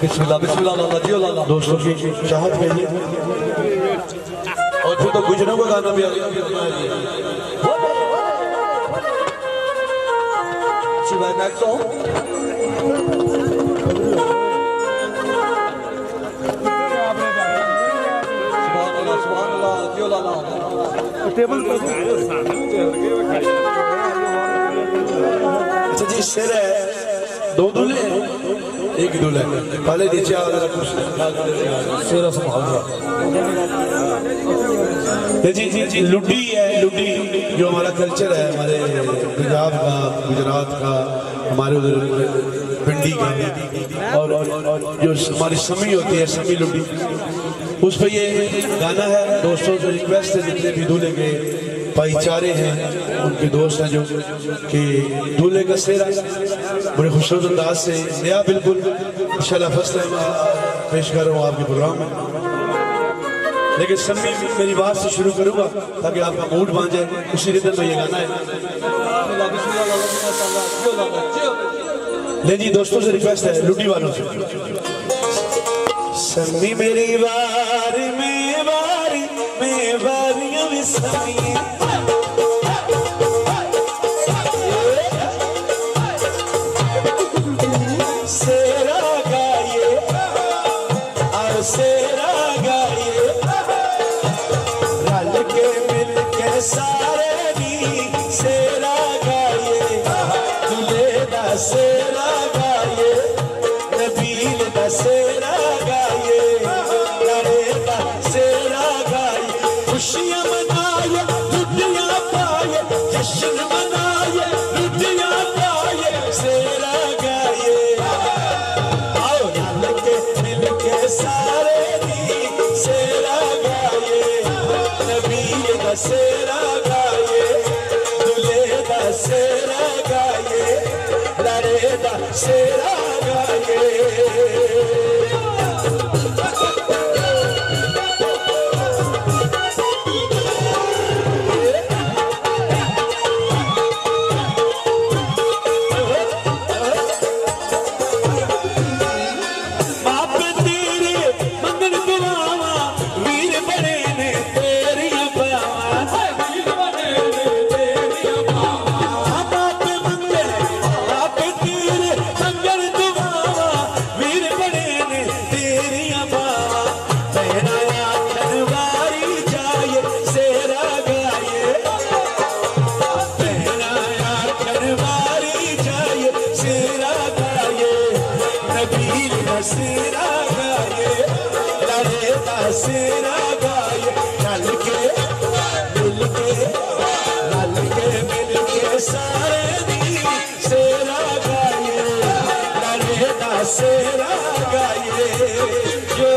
बिस्मिल्लाह बिस्मिल्लाह लाला जी लाला। दोस्तों की चाहत में ही और फिर तो गुजरों का गाना भी आ गया। शिवाय नेक्स्ट सॉन्ग सुभान अल्लाह जी लाला। टेबल अच्छा जी शेर है दो दूल्हे एक ही दूल्हा पहले नीचे जी लुड्डी है। लुड्डी जो हमारा कल्चर है हमारे पंजाब का गुजरात का हमारे उधर पिंडी का और जो हमारी समी होती है समी लुड्डी उस पर ये गाना है। दोस्तों से रिक्वेस्ट है जितने भी दूल्हे के भाईचारे हैं उनके दोस्त हैं जो कि दूल्हे का सेहरा बड़े खूबसूरत अंदाज से नया बिल्कुल इंशाल्लाह फर्स्ट टाइम पेश कर रहा हूँ आपके प्रोग्राम में। लेकिन समी मेरी बात से शुरू करूँगा ताकि आपका मूड बन जाए। उसी रिदम में ये गाना है। ले जी दोस्तों से रिक्वेस्ट है लुड्डी वालों से। समी मेरी बारी में बारियां में समी सेरा गाये और सेरा गाये रल के मिल के सारे नी सेरा गाये दूल्हे दा सेरा गाये नबील दा सेरा गाये लड़े दा सेरा गाये खुशियां मनाए लुटियां पाए जश्न मनाए लुटियां पाए सेरा गाये आओ रल के मिल के सारे नी सेरा गाये नबील दा सेरा गाये दूल्हे दा सेरा गाये लड़े दा सेरा गाये। सेरा गाये लड़े दा सेरा गाये रल के मिल के सारे दी सेरा गाये लड़े दा सेरा गाये जो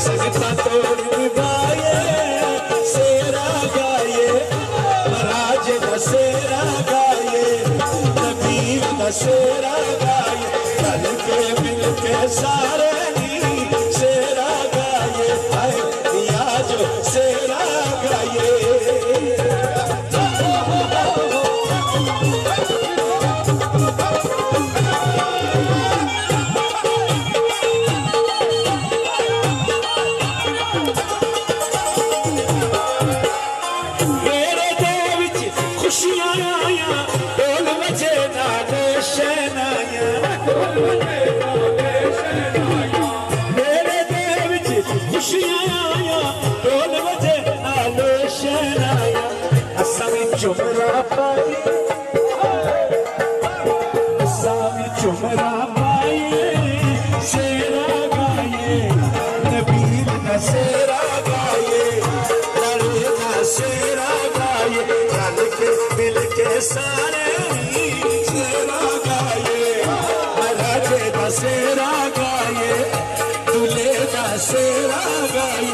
संगता तोड़ गाये सेरा गाये महाराज दा सेरा गाये नबील दा सेरा गाये रल के मिल के सारे नी सेरा गाये या जो सेरा गाये। चुमरा पाए चुमरा पाए सेरा गाये नबील दा सेरा गाये लड़े दा सेरा गाये रल के मिल के सारे सेरा गाये महाराज दा सेरा गाये सेरा गाए।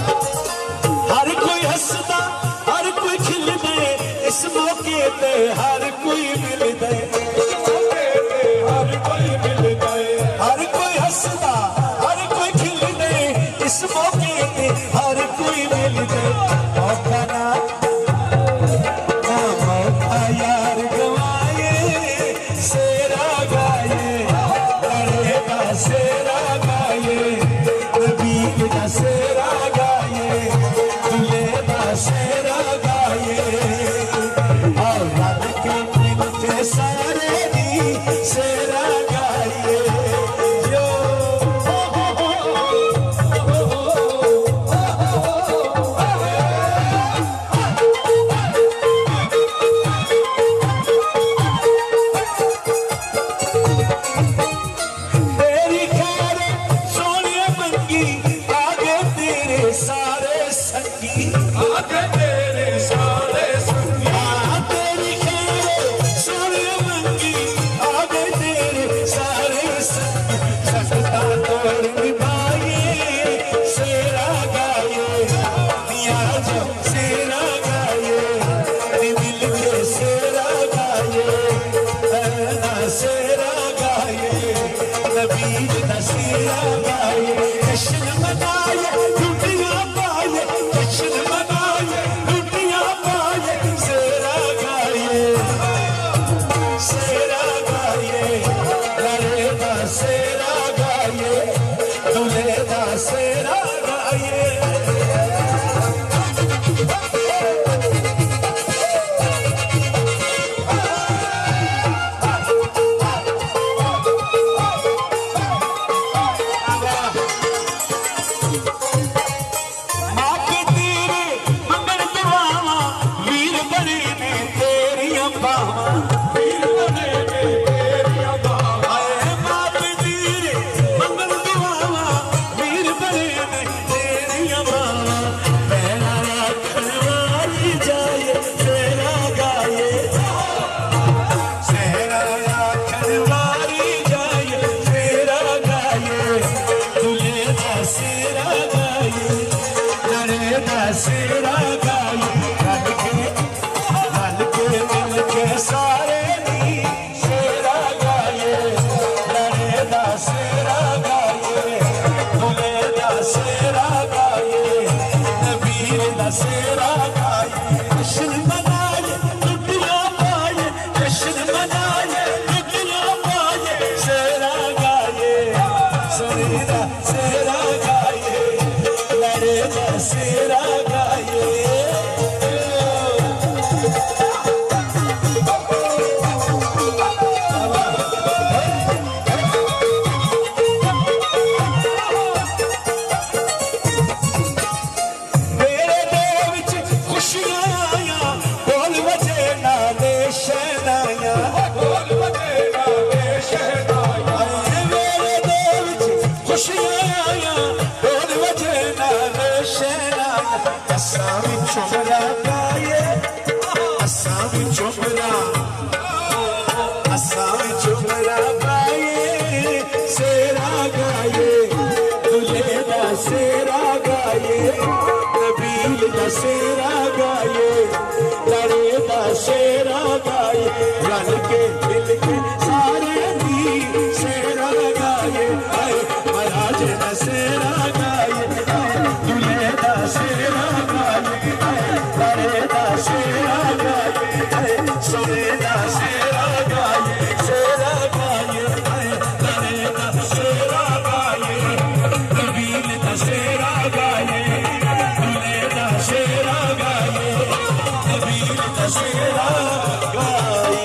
हर कोई हसदा हर कोई खिलदे इस मौके ते हर कोई मिलदे हर कोई मिलदे हर कोई हसदा हर कोई खिलदे इस मौके ते हर कोई मिलदे मौका ना मौका यार गवाए सेरा गाए लड़े का सेरा गाए नबी का सेरा गाए दूल्हे का सेरा गाए और रब के मिलते सारे दी सेरा गाए यो तेरी खैर सोनिया मंगी आगे तेरे सारे संगी आगे तेरे सारे संगी तेरी खैर सोनिया मंगी आगे तेरे सारे संगी सकता तोड़ निभाए सेरा गाए दिया जब सेरा गाए मिल के सेरा गाए सेरा गाए नबी का सेरा गाए जश्न मनाए लुटियां पाए जश्न मनाए लुटियां पाए सेरा गाए लड़े का सेरा गाए दूल्हे का सेरा गाए माँ के तेरे मंगल दुआवा वीर बने ने तेरियां बावां वीर बने ने तेरियां बावां माँ के तेरे मंगल दुआवा वीर बने ने तेरियां बावां पहला खड़वारी जाए सेरा गाए सेरा खड़वारी जाए सेरा गाए दूल्हे का सेरा गाए लड़े का सेरा गाए रल के मिल के सारे दी सेरा गाए लड़े का सेरा गाए दूल्हे का सेरा गाए नबी का सेरा गाए जश्न मनाए लुटियां पाए जश्न मनाए लुटियां पाए सेरा गाए सेरा गाए लड़े का सेरा गाए मेरे दिल विच खुशियां आया बोल वजे नाले शहनाया बोल वजे नाले शहनाया मेरे दिल विच खुशियां आया बोल वजे नाले शहनाया असां विच चुमरा गाए असां विच चुमरा गाए सेरा गाए दूल्हे का सेरा गाए नबील का सेरा गाए लड़े का सेरा गाए रल के मिल के सारे दी सेरा गाए महाराज का सेरा गाए दूल्हे का सेरा गाए लड़े का सेरा गाए सोने का सेरा गाए लड़े का सेरा गाए नबील का सेरा गाए दूल्हे का सेरा गाए नबील का सेरा गाए।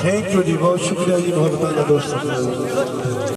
थैंक यू जी बहुत शुक्रिया जी मोहब्बत दोस्तों।